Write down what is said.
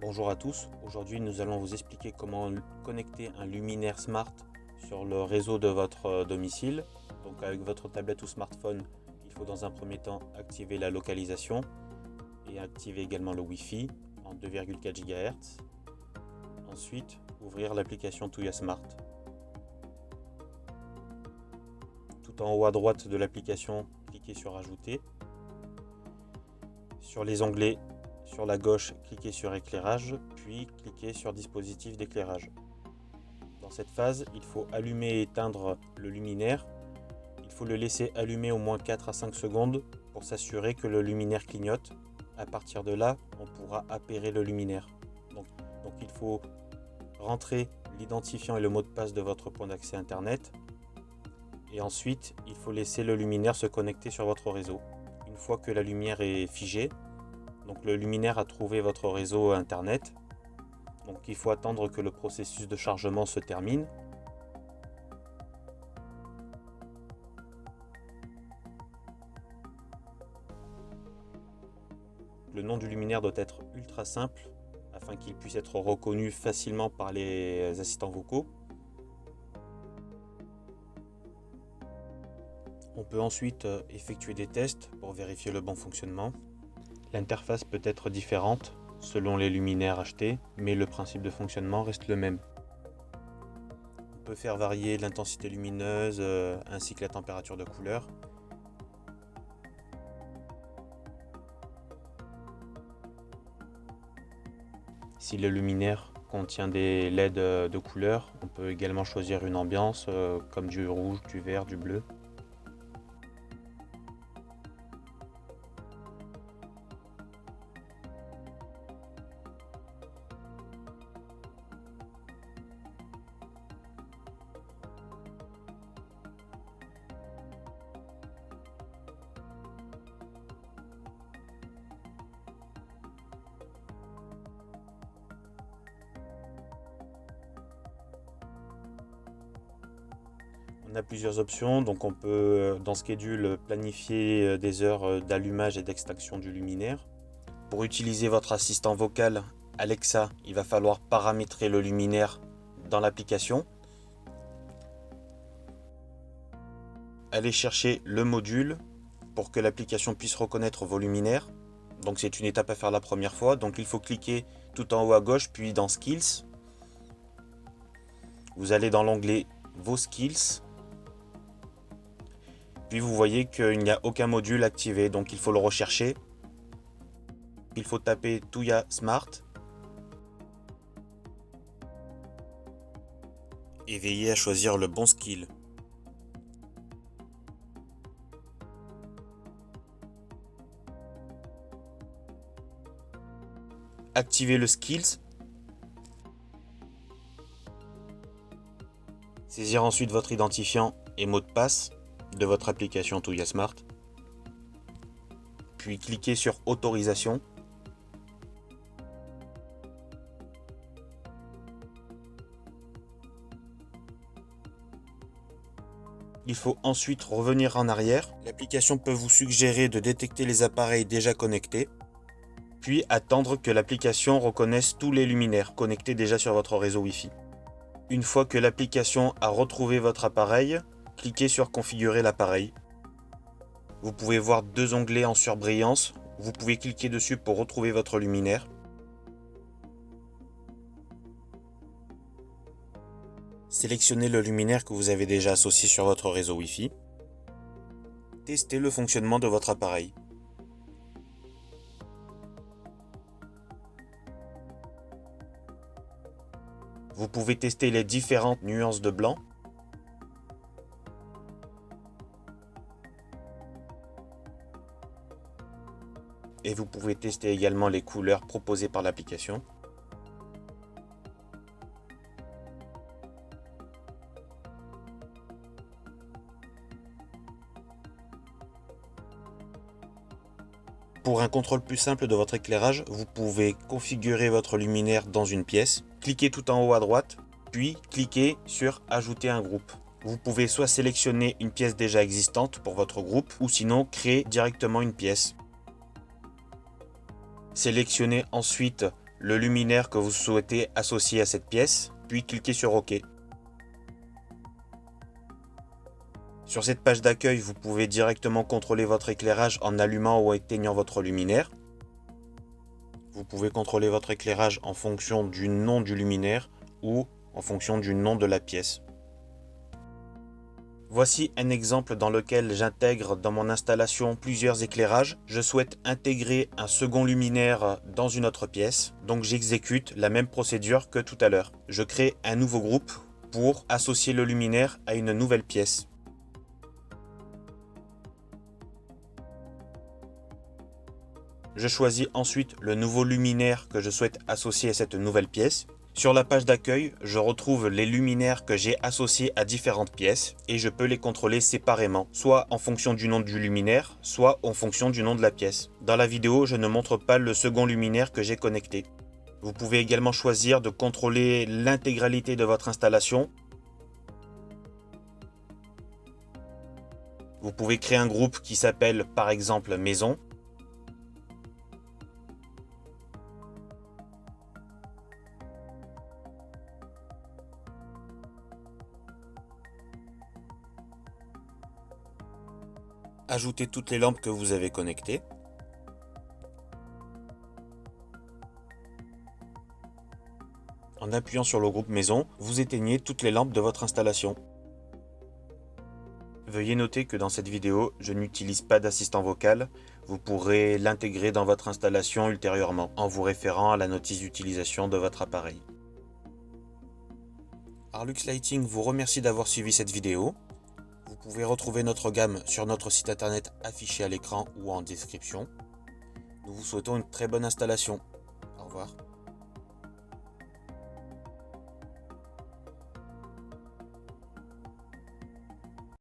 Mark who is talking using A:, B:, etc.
A: Bonjour à tous, aujourd'hui nous allons vous expliquer comment connecter un luminaire smart sur le réseau de votre domicile. Donc avec votre tablette ou smartphone, il faut dans un premier temps activer la localisation et activer également le Wi-Fi en 2,4 GHz. Ensuite, ouvrir l'application Tuya Smart. Tout en haut à droite de l'application, cliquez sur Ajouter. Sur les onglets sur la gauche, cliquez sur Éclairage, puis cliquez sur Dispositif d'éclairage. Dans cette phase, il faut allumer et éteindre le luminaire. Il faut le laisser allumer au moins 4 à 5 secondes pour s'assurer que le luminaire clignote. À partir de là, on pourra appairer le luminaire. Donc il faut rentrer l'identifiant et le mot de passe de votre point d'accès Internet. Et ensuite, il faut laisser le luminaire se connecter sur votre réseau. Une fois que la lumière est figée, donc le luminaire a trouvé votre réseau Internet. Donc il faut attendre que le processus de chargement se termine. Le nom du luminaire doit être ultra simple afin qu'il puisse être reconnu facilement par les assistants vocaux. On peut ensuite effectuer des tests pour vérifier le bon fonctionnement. L'interface peut être différente selon les luminaires achetés, mais le principe de fonctionnement reste le même. On peut faire varier l'intensité lumineuse ainsi que la température de couleur. Si le luminaire contient des LED de couleur, on peut également choisir une ambiance comme du rouge, du vert, du bleu. On a plusieurs options, donc on peut dans Schedule planifier des heures d'allumage et d'extinction du luminaire. Pour utiliser votre assistant vocal Alexa, il va falloir paramétrer le luminaire dans l'application. Allez chercher le module pour que l'application puisse reconnaître vos luminaires. Donc c'est une étape à faire la première fois. Donc il faut cliquer tout en haut à gauche, puis dans Skills. Vous allez dans l'onglet Vos Skills. Puis vous voyez qu'il n'y a aucun module activé, donc il faut le rechercher. Il faut taper Tuya Smart. Et veillez à choisir le bon skill. Activez le Skills. Saisir ensuite votre identifiant et mot de passe de votre application Tuya Smart. Puis cliquez sur Autorisation. Il faut ensuite revenir en arrière. L'application peut vous suggérer de détecter les appareils déjà connectés, puis attendre que l'application reconnaisse tous les luminaires connectés déjà sur votre réseau Wi-Fi. Une fois que l'application a retrouvé votre appareil, cliquez sur Configurer l'appareil. Vous pouvez voir deux onglets en surbrillance. Vous pouvez cliquer dessus pour retrouver votre luminaire. Sélectionnez le luminaire que vous avez déjà associé sur votre réseau Wi-Fi. Testez le fonctionnement de votre appareil. Vous pouvez tester les différentes nuances de blanc. Et vous pouvez tester également les couleurs proposées par l'application. Pour un contrôle plus simple de votre éclairage, vous pouvez configurer votre luminaire dans une pièce. Cliquez tout en haut à droite, puis cliquez sur Ajouter un groupe. Vous pouvez soit sélectionner une pièce déjà existante pour votre groupe, ou sinon créer directement une pièce. Sélectionnez ensuite le luminaire que vous souhaitez associer à cette pièce, puis cliquez sur OK. Sur cette page d'accueil, vous pouvez directement contrôler votre éclairage en allumant ou éteignant votre luminaire. Vous pouvez contrôler votre éclairage en fonction du nom du luminaire ou en fonction du nom de la pièce. Voici un exemple dans lequel j'intègre dans mon installation plusieurs éclairages. Je souhaite intégrer un second luminaire dans une autre pièce, donc j'exécute la même procédure que tout à l'heure. Je crée un nouveau groupe pour associer le luminaire à une nouvelle pièce. Je choisis ensuite le nouveau luminaire que je souhaite associer à cette nouvelle pièce. Sur la page d'accueil, je retrouve les luminaires que j'ai associés à différentes pièces et je peux les contrôler séparément, soit en fonction du nom du luminaire, soit en fonction du nom de la pièce. Dans la vidéo, je ne montre pas le second luminaire que j'ai connecté. Vous pouvez également choisir de contrôler l'intégralité de votre installation. Vous pouvez créer un groupe qui s'appelle par exemple Maison. Ajoutez toutes les lampes que vous avez connectées. En appuyant sur le groupe Maison, vous éteignez toutes les lampes de votre installation. Veuillez noter que dans cette vidéo, je n'utilise pas d'assistant vocal. Vous pourrez l'intégrer dans votre installation ultérieurement en vous référant à la notice d'utilisation de votre appareil. Arlux Lighting vous remercie d'avoir suivi cette vidéo. Vous pouvez retrouver notre gamme sur notre site internet affiché à l'écran ou en description. Nous vous souhaitons une très bonne installation. Au revoir.